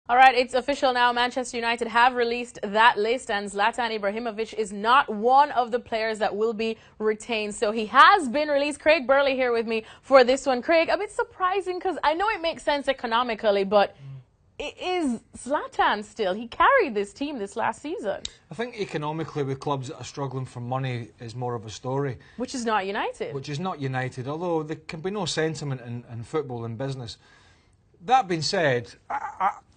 All right, it's official now. Manchester United have released that list, and Zlatan Ibrahimovic is not one of the players that will be retained. So he has been released. Craig Burley here with me for this one. Craig, a bit surprising because I know it makes sense economically, but it is Zlatan still. He carried this team this last season. I think economically with clubs that are struggling for money is more of a story. Which is not United. Which is not United, although there can be no sentiment in football and business. That being said,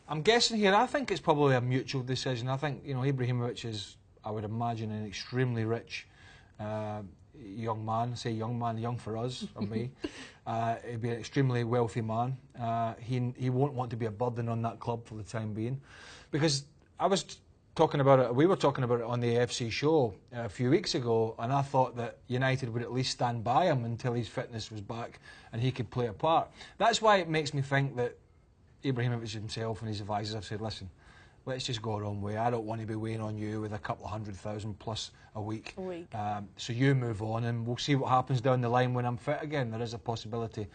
I'm guessing here, I think it's probably a mutual decision. I think, Ibrahimovic is, I would imagine, an extremely rich young man. Say young man, young for us, or me. He'd be an extremely wealthy man. He won't want to be a burden on that club for the time being. Because I was talking about it, we were talking about it on the AFC show a few weeks ago, and I thought that United would at least stand by him until his fitness was back and he could play a part. That's why it makes me think that Ibrahimovic himself and his advisors have said, listen, let's just go our own way. I don't want to be weighing on you with a couple of 100,000 plus a week. So you move on and we'll see what happens down the line when I'm fit again. There is a possibility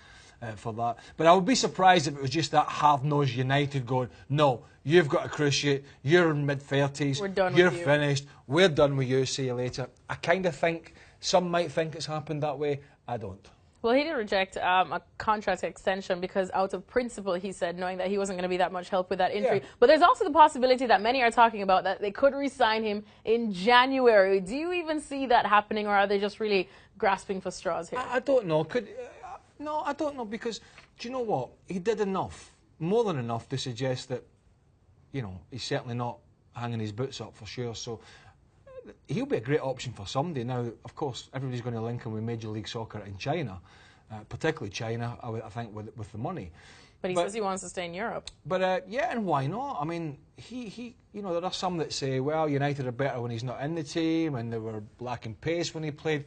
for that. But I would be surprised if it was just that hard-nosed United going, no, you've got to cruciate, you're in mid-30s, you're finished, we're done with you, see you later. I kind of think, some might think it's happened that way, I don't. Well, he did reject a contract extension because out of principle, he said, knowing that he wasn't going to be that much help with that injury. Yeah. But there's also the possibility that many are talking about that they could re-sign him in January. Do you even see that happening, or are they just really grasping for straws here? I don't know. No, I don't know, because do you know what? He did enough, more than enough, to suggest that, he's certainly not hanging his boots up for sure. So he'll be a great option for somebody. Now, of course, everybody's going to link him with Major League Soccer in China, particularly China, I think, with the money. But he says he wants to stay in Europe. But yeah, and why not? I mean, there are some that say, well, United are better when he's not in the team, and they were lacking pace when he played.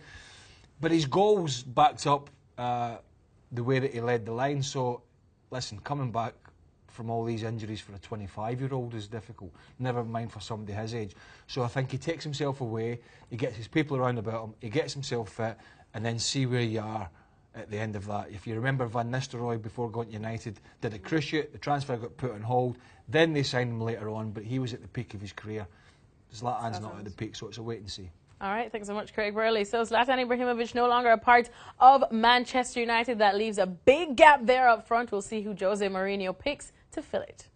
But his goals backed up the way that he led the line. So, listen, coming back from all these injuries for a 25-year-old is difficult, never mind for somebody his age. So I think he takes himself away, he gets his people around about him, he gets himself fit, and then see where you are at the end of that. If you remember, Van Nistelrooy, before going to United, did a cruciate, the transfer got put on hold, then they signed him later on, but he was at the peak of his career. Zlatan's not at the peak, so it's a wait and see. All right, thanks so much, Craig Burley. So Zlatan Ibrahimovic no longer a part of Manchester United. That leaves a big gap there up front. We'll see who Jose Mourinho picks to fill it.